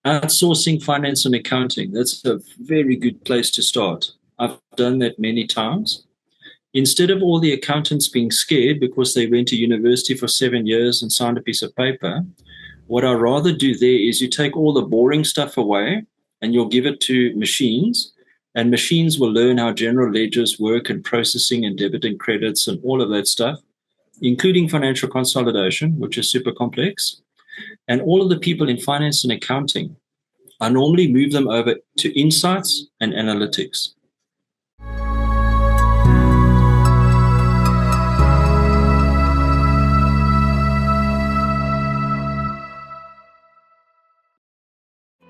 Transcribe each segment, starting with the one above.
Outsourcing finance and accounting. That's a very good place to start. I've done that many times. Instead of all the accountants being scared because they went to university for 7 years and signed a piece of paper, what I rather do there is you take all the boring stuff away and you'll give it to machines, and machines will learn how general ledgers work and processing and debiting credits and all of that stuff, including financial consolidation, which is super complex. And all of the people in finance and accounting, I normally move them over to insights and analytics.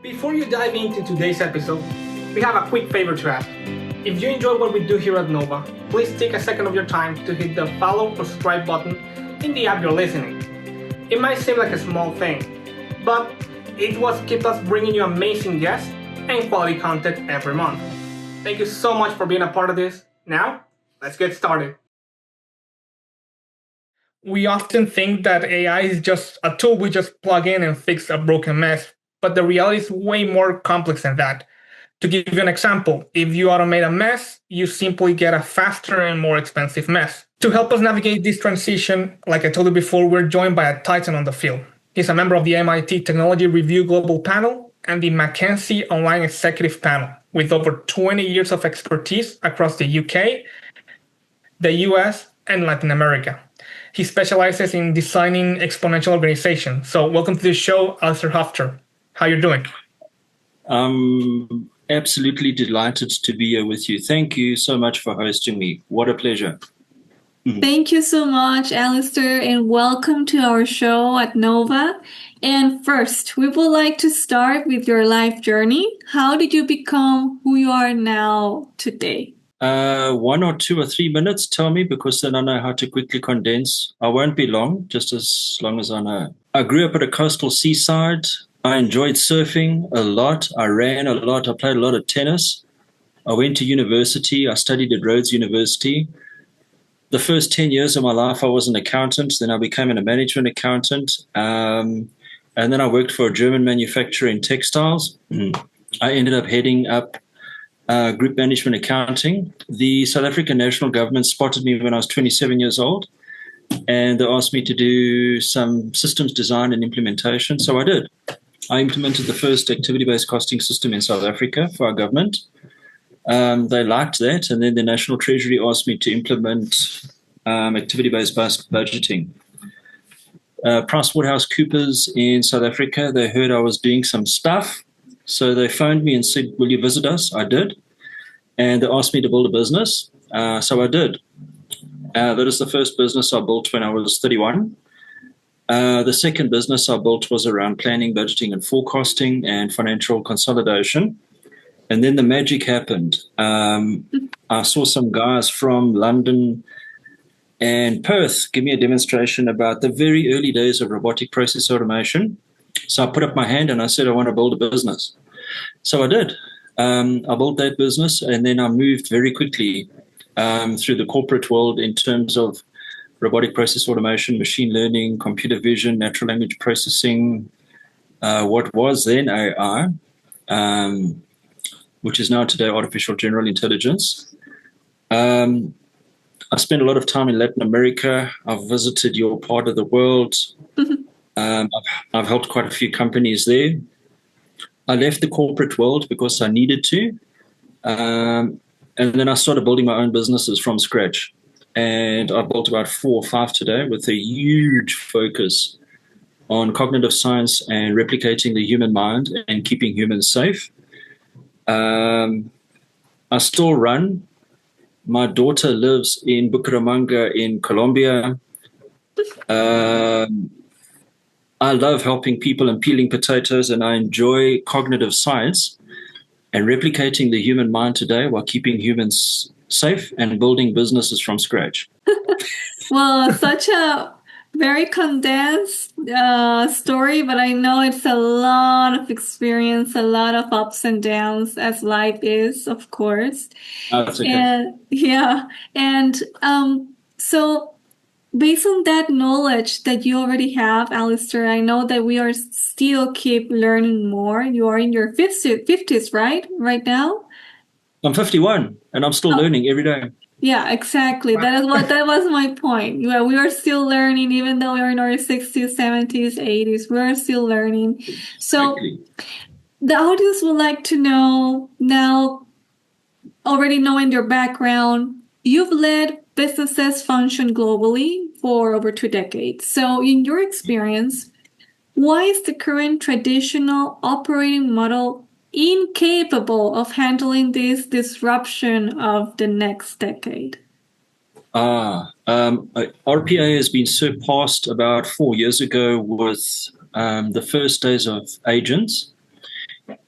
Before you dive into today's episode, we have a quick favor to ask. If you enjoy what we do here at NOUVA, please take a second of your time to hit the follow or subscribe button in the app you're listening. It might seem like a small thing, but it what keeps us bringing you amazing guests and quality content every month. Thank you so much for being a part of this. Now, let's get started. We often think that AI is just a tool we just plug in and fix a broken mess, but the reality is way more complex than that. To give you an example, if you automate a mess, you simply get a faster and more expensive mess. To help us navigate this transition, like I told you before, we're joined by a titan on the field. He's a member of the MIT Technology Review Global Panel and the McKinsey Online Executive Panel, with over 20 years of expertise across the UK, the US, and Latin America. He specializes in designing exponential organizations. So welcome to the show, Alistair Hofert. How are you doing? Absolutely delighted to be here with you. Thank you so much for hosting me. What a pleasure. Thank you so much, Alistair, and welcome to our show at NOUVA. And first, we would like to start with your life journey. How did you become who you are now today? 1 or 2 or 3 minutes, tell me, because then I know how to quickly condense. I won't be long, just as long as I know. I grew up at a coastal seaside. I enjoyed surfing a lot. I ran a lot. I played a lot of tennis. I went to university. I studied at Rhodes University. The first 10 years of my life, I was an accountant. Then I became a management accountant. And then I worked for a German manufacturer in textiles. I ended up heading up group management accounting. The South African national government spotted me when I was 27 years old. And they asked me to do some systems design and implementation. So I did. I implemented the first activity-based costing system in South Africa for our government. They liked that, and then the National Treasury asked me to implement activity-based budgeting. PricewaterhouseCoopers in South Africa, they heard I was doing some stuff, so they phoned me and said, "Will you visit us?" I did, and they asked me to build a business, so I did. That is the first business I built when I was 31. The second business I built was around planning, budgeting, and forecasting and financial consolidation. And then the magic happened. I saw some guys from London and Perth give me a demonstration about the very early days of robotic process automation. So I put up my hand and I said, I want to build a business. So I did. I built that business, and then I moved very quickly through the corporate world in terms of robotic process automation, machine learning, computer vision, natural language processing, what was then AI, which is now today artificial general intelligence. I spent a lot of time in Latin America. I've visited your part of the world. I've helped quite a few companies there. I left the corporate world because I needed to. And then I started building my own businesses from scratch. And I've built about 4 or 5 today with a huge focus on cognitive science and replicating the human mind and keeping humans safe. I still run. My daughter lives in Bucaramanga in Colombia. I love helping people and peeling potatoes, and I enjoy cognitive science and replicating the human mind today while keeping humans safe and building businesses from scratch. Well, such a very condensed story, but I know it's a lot of experience, a lot of ups and downs, as life is, of course. That's okay. And yeah, and so based on that knowledge that you already have, Alistair, I know that we are still keep learning more. You are in your 50s, right? Right now? I'm 51 and I'm still learning every day. Yeah, exactly. That was my point. Yeah, we are still learning, even though we are in our 60s, 70s, 80s. We are still learning. So Exactly. the audience would like to know now, already knowing your background, you've led businesses function globally for over 2 decades. So in your experience, why is the current traditional operating model incapable of handling this disruption of the next decade? RPA has been surpassed about 4 years ago with the first days of agents.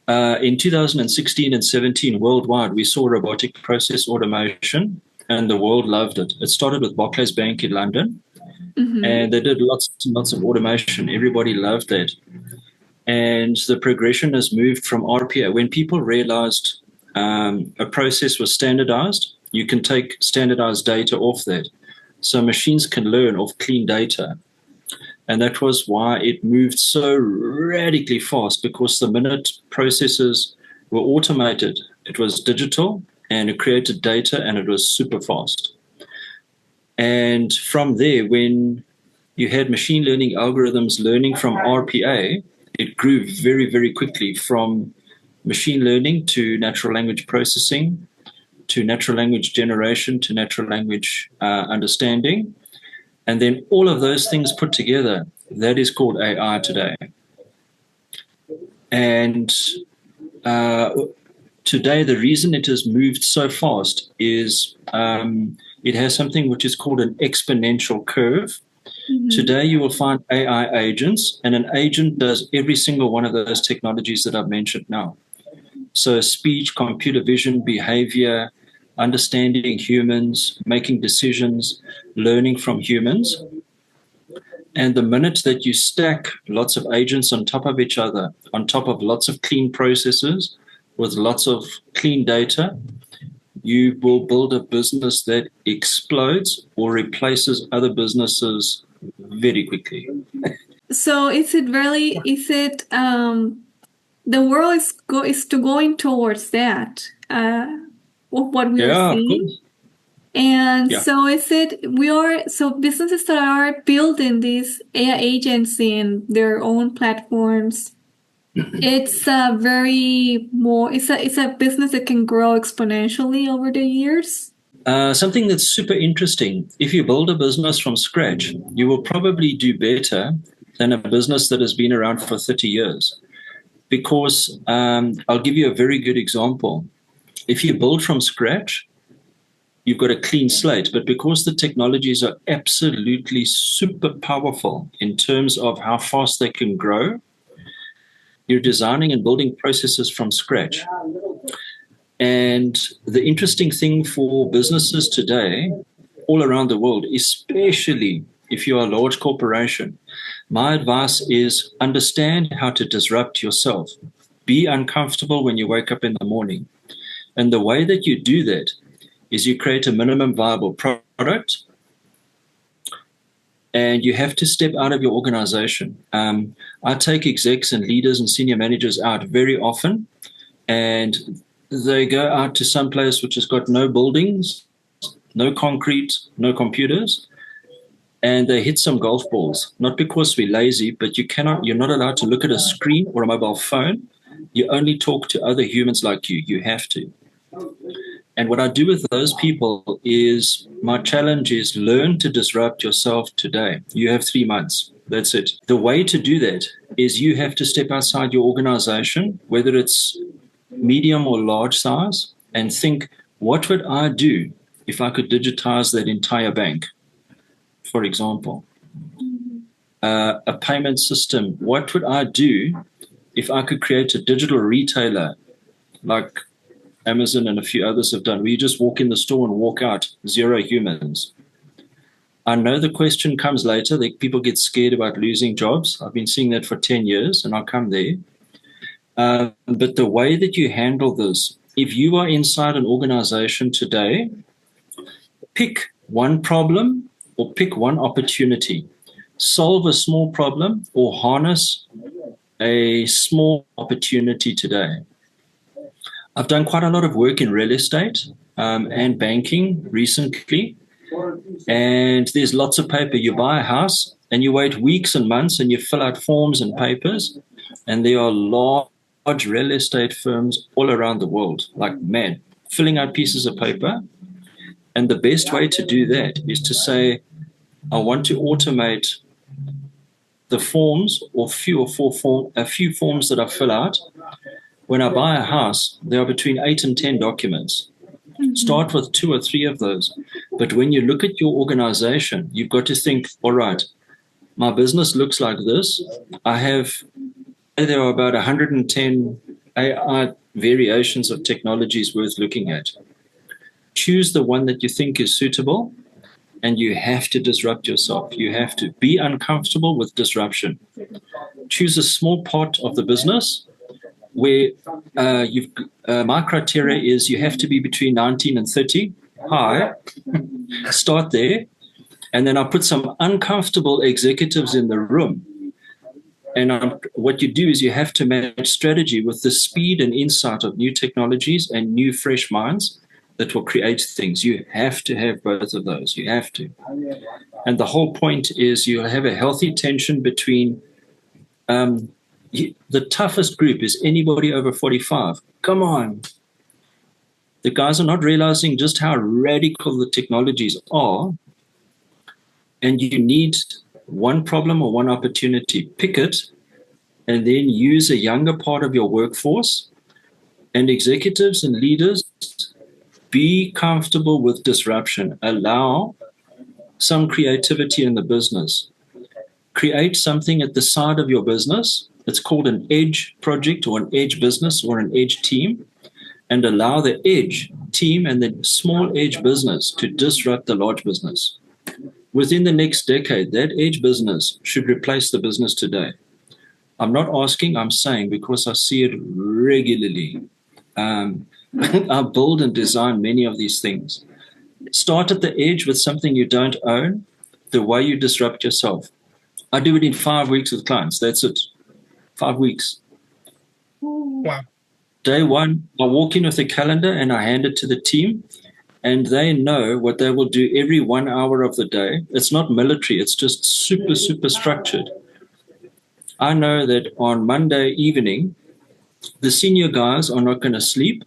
In 2016 and 17, worldwide, we saw robotic process automation, and the world loved it. It started with Barclays Bank in London, and they did lots and lots of automation. Everybody loved that. And the progression has moved from RPA. When people realized a process was standardized, you can take standardized data off that. So machines can learn off clean data. And that was why it moved so radically fast, because the minute processes were automated, it was digital and it created data and it was super fast. And from there, when you had machine learning algorithms learning from RPA, it grew very, very quickly from machine learning to natural language processing, to natural language generation, to natural language understanding. And then all of those things put together, that is called AI today. And today, the reason it has moved so fast is it has something which is called an exponential curve. Today, you will find AI agents, and an agent does every single one of those technologies that I've mentioned now. So speech, computer vision, behavior, understanding humans, making decisions, learning from humans. And the minute that you stack lots of agents on top of each other, on top of lots of clean processes with lots of clean data, you will build a business that explodes or replaces other businesses very quickly. So the world is going towards that, what we are seeing? And so businesses that are building these AI agents in their own platforms, it's a business that can grow exponentially over the years. Something that's super interesting. If you build a business from scratch, you will probably do better than a business that has been around for 30 years. Because I'll give you a very good example. If you build from scratch, you've got a clean slate, but because the technologies are absolutely super powerful in terms of how fast they can grow, you're designing and building processes from scratch. And the interesting thing for businesses today, all around the world, especially if you're a large corporation, my advice is understand how to disrupt yourself. Be uncomfortable when you wake up in the morning. And the way that you do that is you create a minimum viable product, and you have to step out of your organization. I take execs and leaders and senior managers out very often, and they go out to some place which has got no buildings, no concrete, no computers, and they hit some golf balls. Not because we're lazy, but you're not allowed to look at a screen or a mobile phone. You only talk to other humans like you. You have to. And what I do with those people is, my challenge is learn to disrupt yourself today. You have 3 months. That's it. The way to do that is you have to step outside your organization, whether it's medium or large size, and think, what would I do if I could digitize that entire bank, for example? A payment system. What would I do if I could create a digital retailer like Amazon and a few others have done, where you just walk in the store and walk out, 0 humans? I know the question comes later, that people get scared about losing jobs. I've been seeing that for 10 years, and I'll come there. But the way that you handle this, if you are inside an organization today, pick one problem or pick one opportunity. Solve a small problem or harness a small opportunity today. I've done quite a lot of work in real estate and banking recently, and there's lots of paper. You buy a house and you wait weeks and months and you fill out forms and papers, and there are large real estate firms all around the world, like mad, filling out pieces of paper. And the best way to do that is to say, I want to automate the forms or a few forms that I fill out. When I buy a house, there are between 8 and 10 documents. Start with 2 or 3 of those. But when you look at your organization, you've got to think, all right, my business looks like this. There are about 110 AI variations of technologies worth looking at. Choose the one that you think is suitable, and you have to disrupt yourself. You have to be uncomfortable with disruption. Choose a small part of the business where my criteria is you have to be between 19 and 30. High. Start there. And then I put some uncomfortable executives in the room. And what you do is you have to match strategy with the speed and insight of new technologies and new fresh minds that will create things. You have to have both of those. You have to. And the whole point is you'll have a healthy tension between the toughest group is anybody over 45. Come on. The guys are not realizing just how radical the technologies are. And you need one problem or one opportunity. Pick it and then use a younger part of your workforce. And executives and leaders, be comfortable with disruption. Allow some creativity in the business. Create something at the side of your business. It's called an edge project or an edge business or an edge team. And allow the edge team and the small edge business to disrupt the large business. Within the next decade, that edge business should replace the business today. I'm not asking, I'm saying, because I see it regularly. I build and design many of these things. Start at the edge with something you don't own, the way you disrupt yourself. I do it in 5 weeks with clients. That's it. 5 weeks. Wow. Day one, I walk in with a calendar and I hand it to the team, and they know what they will do every 1 hour of the day. It's not military. It's just super, super structured. I know that on Monday evening, the senior guys are not going to sleep,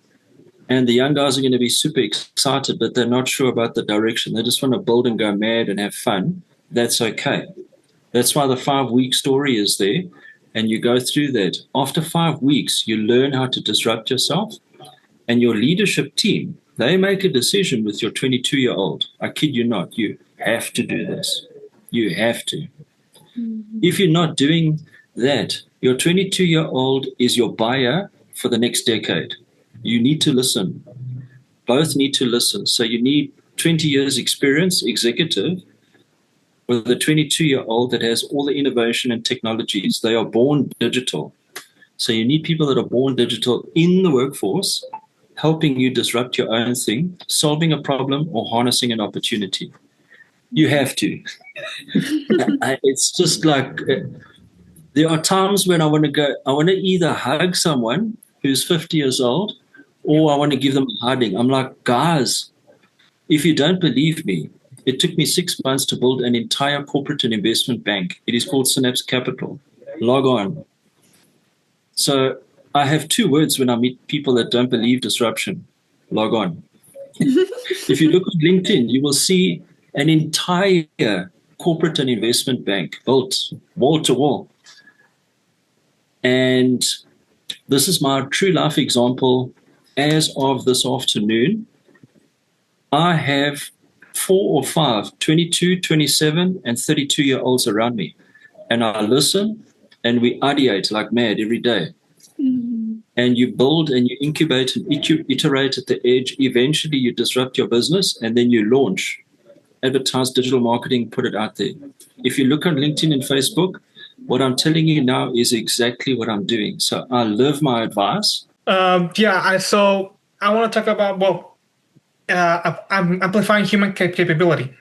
and the young guys are going to be super excited, but they're not sure about the direction. They just want to build and go mad and have fun. That's okay. That's why the 5-week story is there, and you go through that. After 5 weeks, you learn how to disrupt yourself, and your leadership team, they make a decision with your 22-year-old. I kid you not. You have to do this. You have to. If you're not doing that, your 22-year-old is your buyer for the next decade. You need to listen. Both need to listen. So you need 20 years experience, executive, with a 22-year-old that has all the innovation and technologies. They are born digital. So you need people that are born digital in the workforce, helping you disrupt your own thing, solving a problem or harnessing an opportunity. You have to. It's just like... there are times when I want to either hug someone who's 50 years old, or I want to give them a hugging. I'm like, guys, if you don't believe me, it took me 6 months to build an entire corporate and investment bank. It is called Synapse Capital. Log on. So I have 2 words when I meet people that don't believe disruption. Log on. If you look at LinkedIn, you will see an entire corporate and investment bank built wall to wall. And this is my true life example. As of this afternoon, I have 4 or 5, 22, 27, and 32-year-olds around me. And I listen and we ideate like mad every day. Mm-hmm. And you build and you incubate and iterate at the edge. Eventually you disrupt your business and then you launch, advertise, digital marketing, put it out there. If you look on LinkedIn and Facebook, what I'm telling you now is exactly what I'm doing. So I live my advice. So I want to talk about, I'm amplifying human capability.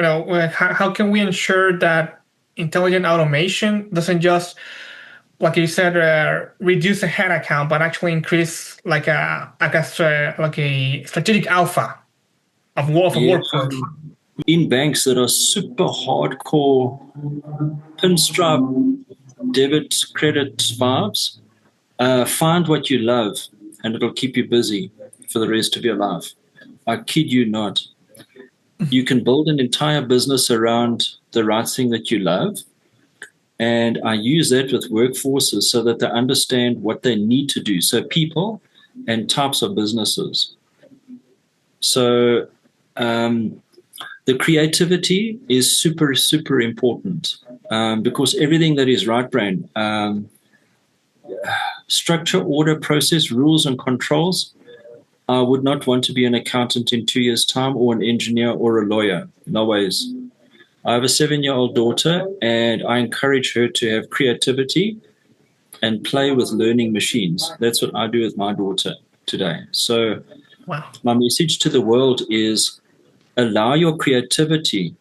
how can we ensure that intelligent automation doesn't just, like you said, reduce the head count, but actually increase like a strategic alpha of workforce? In banks that are super hardcore pinstripe debit credit vibes, find what you love and it'll keep you busy for the rest of your life. I kid you not. You can build an entire business around the right thing that you love. And I use that with workforces so that they understand what they need to do. So people and types of businesses. So the creativity is super, super important because everything that is right brain, structure, order, process, rules, and controls. I would not want to be an accountant in 2 years' time or an engineer or a lawyer. No ways. I have a 7-year-old daughter, and I encourage her to have creativity and play with learning machines. That's what I do with my daughter today. So my message to the world is allow your creativity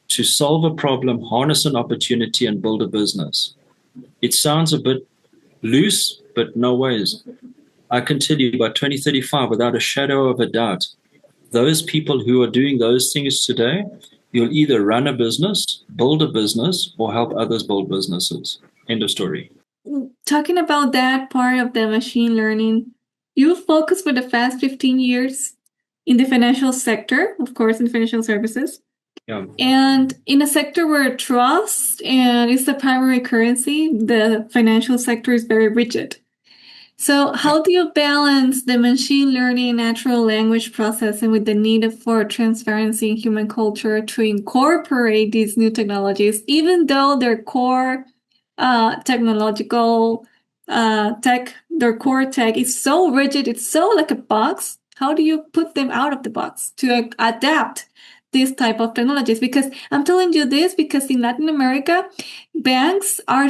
to solve a problem, harness an opportunity, and build a business. It sounds a bit loose, but no ways. I can tell you by 2035, without a shadow of a doubt, those people who are doing those things today, you'll either run a business, build a business, or help others build businesses. End of story. Talking about that part of the machine learning, you focus for the past 15 years in the financial sector, of course, in financial services. Yeah. And in a sector where trust and is the primary currency, the financial sector is very rigid. So how do you balance the machine learning natural language processing with the need for transparency in human culture to incorporate these new technologies, even though their core technological their core tech is so rigid, it's so like a box? How do you put them out of the box to adapt this type of technologies? Because I'm telling you this because in Latin America, banks are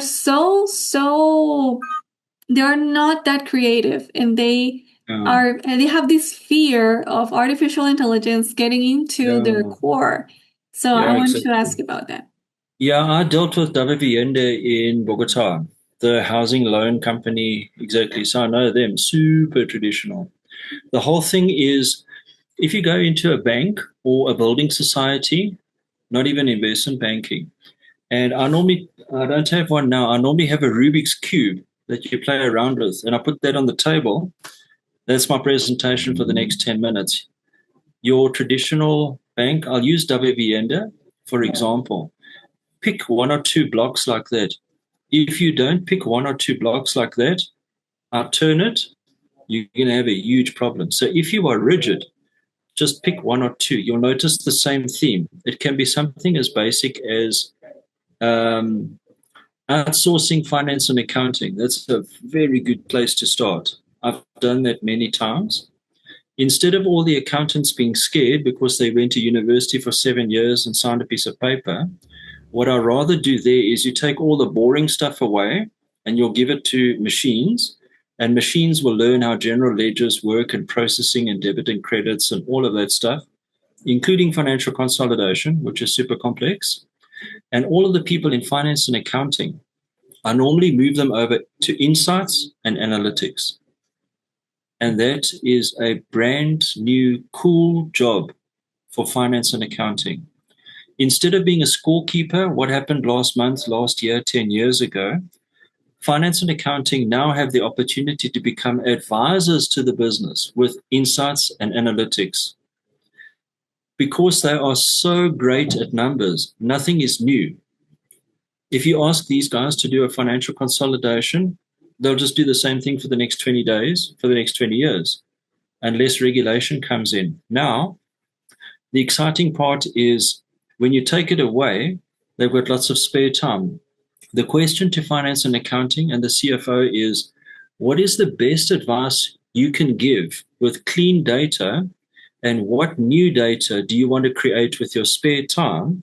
they are not that creative, and they have this fear of artificial intelligence getting into their core. So I want to ask about that. Yeah, I dealt with Davivienda in Bogota, the housing loan company, exactly. So I know them, super traditional. The whole thing is, if you go into a bank or a building society, not even investment banking, and I don't have one now, I normally have a Rubik's Cube that you play around with, and I put that on the table. That's my presentation for the next 10 minutes. Your traditional bank, I'll use Davivienda, for example. Pick 1 or 2 blocks like that. If you don't pick 1 or 2 blocks like that, I'll turn it, you're going to have a huge problem. So if you are rigid, just pick 1 or 2. You'll notice the same theme. It can be something as basic as outsourcing finance and accounting. That's a very good place to start. I've done that many times. Instead of all the accountants being scared because they went to university for 7 years and signed a piece of paper, what I rather do there is you take all the boring stuff away and you'll give it to machines, and machines will learn how general ledgers work and processing and debit and credits and all of that stuff, including financial consolidation, which is super complex. And all of the people in finance and accounting, I normally move them over to insights and analytics. And that is a brand new, cool job for finance and accounting. Instead of being a scorekeeper, what happened last month, last year, 10 years ago, finance and accounting now have the opportunity to become advisors to the business with insights and analytics. Because they are so great at numbers, nothing is new. If you ask these guys to do a financial consolidation, they'll just do the same thing for the next 20 days, for the next 20 years, unless regulation comes in. Now, the exciting part is when you take it away, they've got lots of spare time. The question to finance and accounting and the CFO is, what is the best advice you can give with clean data, and what new data do you want to create with your spare time?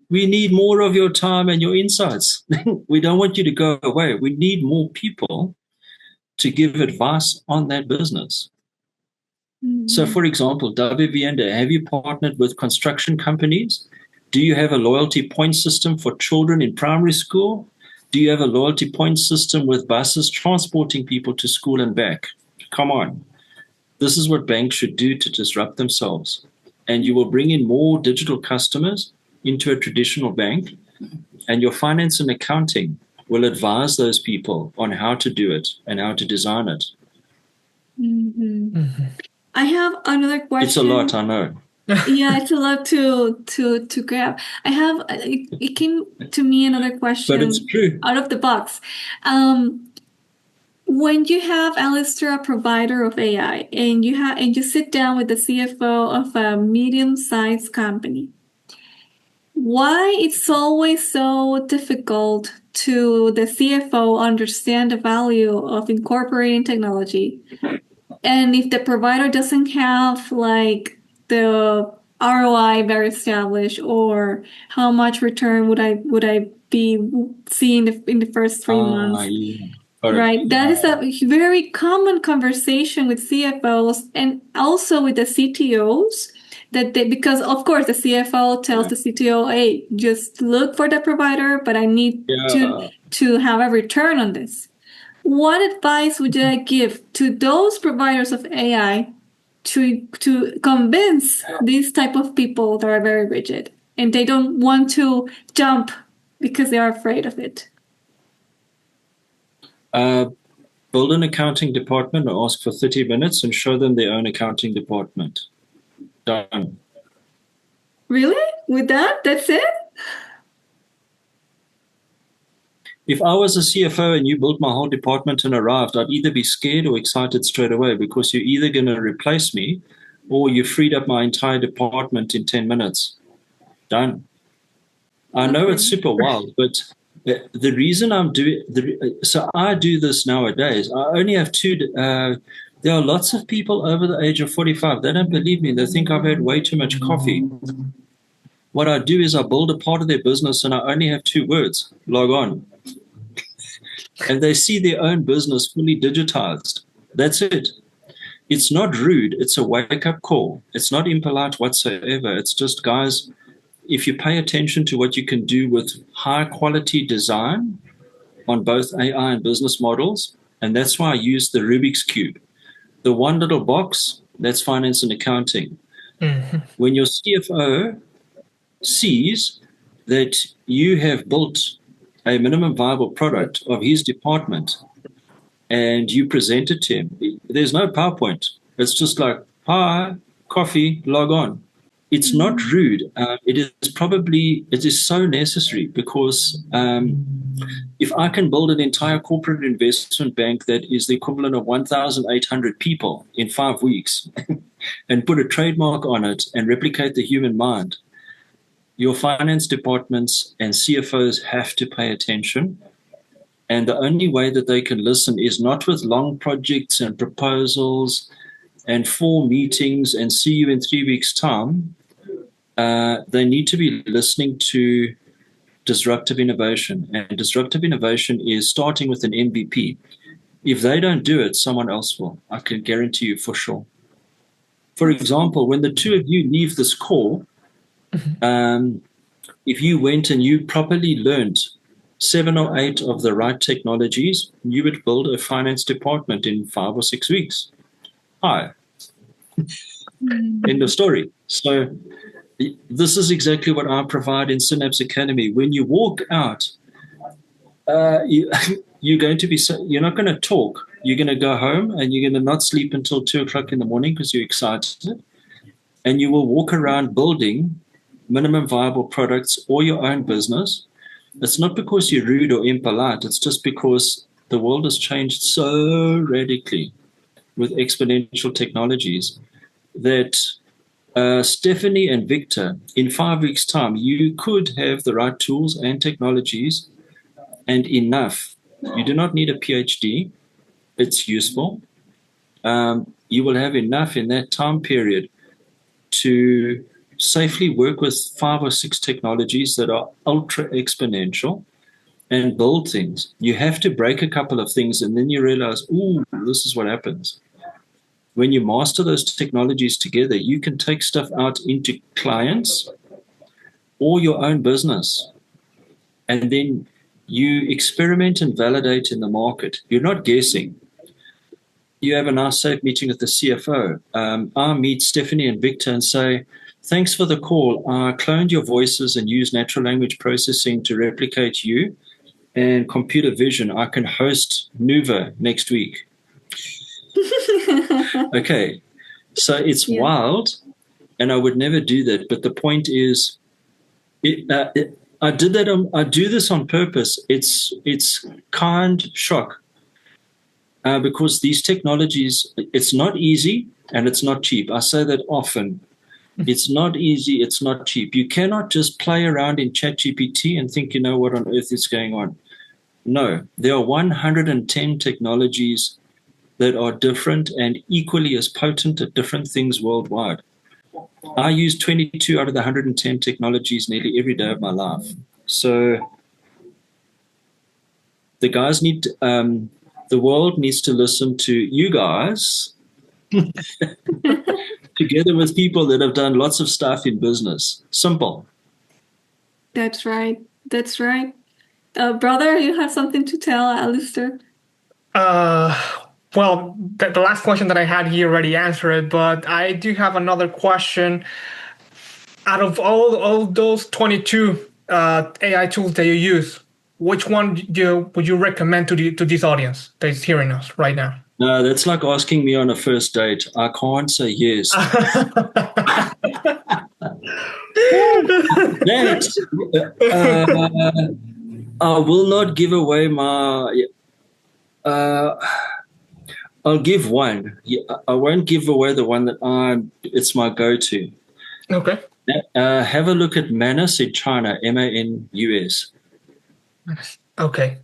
We need more of your time and your insights. We don't want you to go away. We need more people to give advice on that business. Mm-hmm. So, for example, Davivienda, have you partnered with construction companies Do you have a loyalty point system for children in primary school? Do you have a loyalty point system with buses transporting people to school and back? Come on. This is what banks should do to disrupt themselves. And you will bring in more digital customers into a traditional bank, and your finance and accounting will advise those people on how to do it and how to design it. Mm-hmm. Mm-hmm. I have another question. It's a lot, I know. Yeah, it's a lot to grab. It came to me another question. But it's true. Out of the box. When you have, Alistair, a provider of AI, and you sit down with the CFO of a medium-sized company, why it's always so difficult to the CFO understand the value of incorporating technology? And if the provider doesn't have like the ROI very established, or how much return would I be seeing in the first 3 months? Yeah. Right. That is a very common conversation with CFOs and also with the CTOs, because of course the CFO tells the CTO, hey, just look for the provider, but I need to have a return on this. What advice would I give to those providers of AI to convince these type of people that are very rigid and they don't want to jump because they are afraid of it? Build an accounting department and ask for 30 minutes and show them their own accounting department. Done. Really? With that? That's it? If I was a CFO and you built my whole department and arrived, I'd either be scared or excited straight away, because you're either going to replace me or you freed up my entire department in 10 minutes. Done. I know it's super wild, but the reason I'm doing so I do this nowadays. I only have there are lots of people over the age of 45. They don't believe me. They think I've had way too much coffee. What I do is I build a part of their business and I only have 2 words: log on. And they see their own business fully digitized. That's it. It's not rude. It's a wake-up call. It's not impolite whatsoever. It's just, guys, if you pay attention to what you can do with high-quality design on both AI and business models, and that's why I use the Rubik's Cube. The one little box, that's finance and accounting. Mm-hmm. When your CFO sees that you have built a minimum viable product of his department and you present it to him, there's no PowerPoint. It's just like, hi, coffee, log on. It's not rude. It is so necessary, because if I can build an entire corporate investment bank that is the equivalent of 1,800 people in 5 weeks and put a trademark on it and replicate the human mind, your finance departments and CFOs have to pay attention. And the only way that they can listen is not with long projects and proposals and 4 meetings and see you in 3 weeks' time. They need to be listening to disruptive innovation. And disruptive innovation is starting with an MVP. If they don't do it, someone else will. I can guarantee you for sure. For example, when the 2 of you leave this call, if you went and you properly learned 7 or 8 of the right technologies, you would build a finance department in 5 or 6 weeks. Hi. End of story. So this is exactly what I provide in Synapse Academy. When you walk out, you're going to be, you're not going to talk. You're going to go home and you're going to not sleep until 2 o'clock in the morning because you're excited. And you will walk around building minimum viable products or your own business. It's not because you're rude or impolite. It's just because the world has changed so radically with exponential technologies that Stephanie and Victor, in 5 weeks' time, you could have the right tools and technologies and enough. You do not need a PhD. It's useful. You will have enough in that time period to safely work with 5 or 6 technologies that are ultra exponential and build things. You have to break a couple of things and then you realize, ooh, this is what happens. When you master those technologies together, you can take stuff out into clients or your own business. And then you experiment and validate in the market. You're not guessing. You have a nice, safe meeting with the CFO. I meet Stephanie and Victor and say, thanks for the call. I cloned your voices and used natural language processing to replicate you and computer vision. I can host NOUVA next week. Okay. So it's wild, and I would never do that. But the point is, I did that. I do this on purpose. It's kind shock because these technologies. It's not easy and it's not cheap. I say that often. It's not easy. It's not cheap. You cannot just play around in ChatGPT and think you know what on earth is going on. No, there are 110 technologies that are different and equally as potent at different things worldwide. I use 22 out of the 110 technologies nearly every day of my life. So the guys need, the world needs to listen to you guys together with people that have done lots of stuff in business. Simple. That's right. That's right. Brother, you have something to tell Alistair? Well, the last question that I had here already answered it, but I do have another question. Out of all those 22 AI tools that you use, which one would you recommend to this audience that is hearing us right now? No, that's like asking me on a first date. I can't say yes. I will not give away my... I'll give one. I won't give away the one that it's my go-to. Okay. Have a look at Manus in China, MANUS. Okay.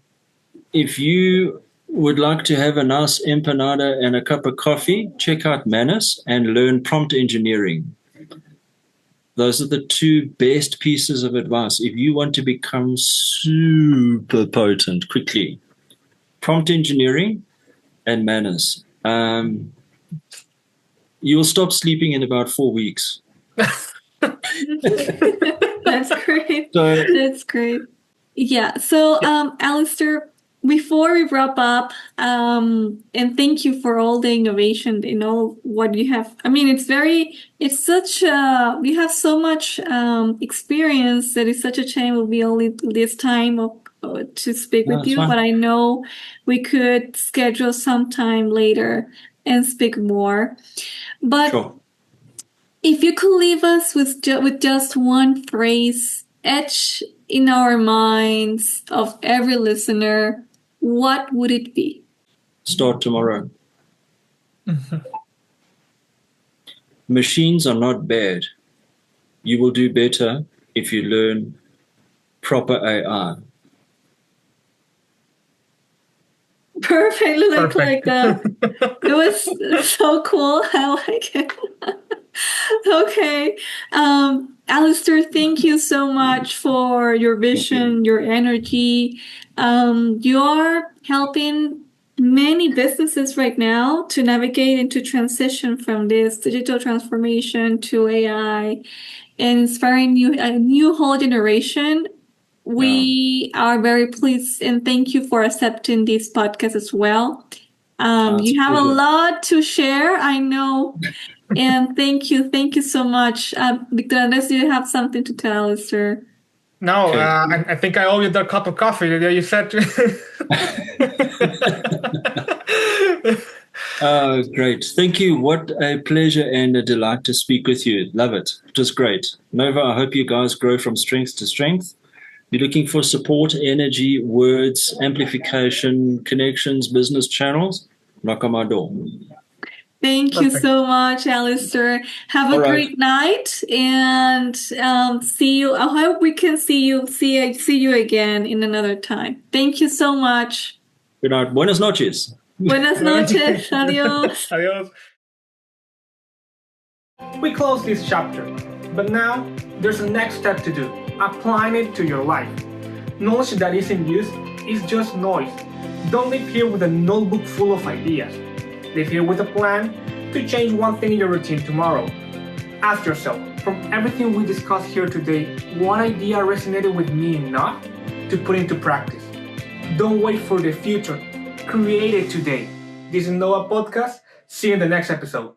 If you would like to have a nice empanada and a cup of coffee, check out Manus and learn prompt engineering. Those are the two best pieces of advice. If you want to become super potent quickly, prompt engineering and Manus. You'll stop sleeping in about 4 weeks. That's great. That's great. Yeah. So, Alistair, before we wrap up, and thank you for all the innovation in all what you have. I mean, we have so much experience that it's such a shame it will be only this time to speak with you, but I know we could schedule some time later and speak more. But if you could leave us with just one phrase etched in our minds of every listener, what would it be? Start tomorrow. Machines are not bad. You will do better if you learn proper AI. Perfect. It was so cool. I like it. Okay. Alistair, thank you so much for your vision, your energy. You are helping many businesses right now to navigate and to transition from this digital transformation to AI and inspiring a new whole generation. We are very pleased and thank you for accepting this podcast as well. You have a lot to share, I know. And thank you so much. Victor Andres, do you have something to tell, Alistair? No, I think I owe you that cup of coffee that you said. Great. Thank you. What a pleasure and a delight to speak with you. Love it. It was great. NOUVA, I hope you guys grow from strength to strength. You're looking for support, energy, words, amplification, connections, business channels, knock on my door. Thank you so much, Alistair. Have a great night and see you. I hope we can see you again in another time. Thank you so much. Good night. Buenas noches. Buenas noches. Adios. Adios. We close this chapter, but now there's a next step to do. Applying it to your life. Knowledge that isn't used is just noise. Don't live here with a notebook full of ideas. Live here with a plan to change one thing in your routine tomorrow. Ask yourself, From everything we discussed here today, one idea resonated with me enough to put into practice. Don't wait for the future. Create it today. This is NOUVA Podcast. See you in the next episode.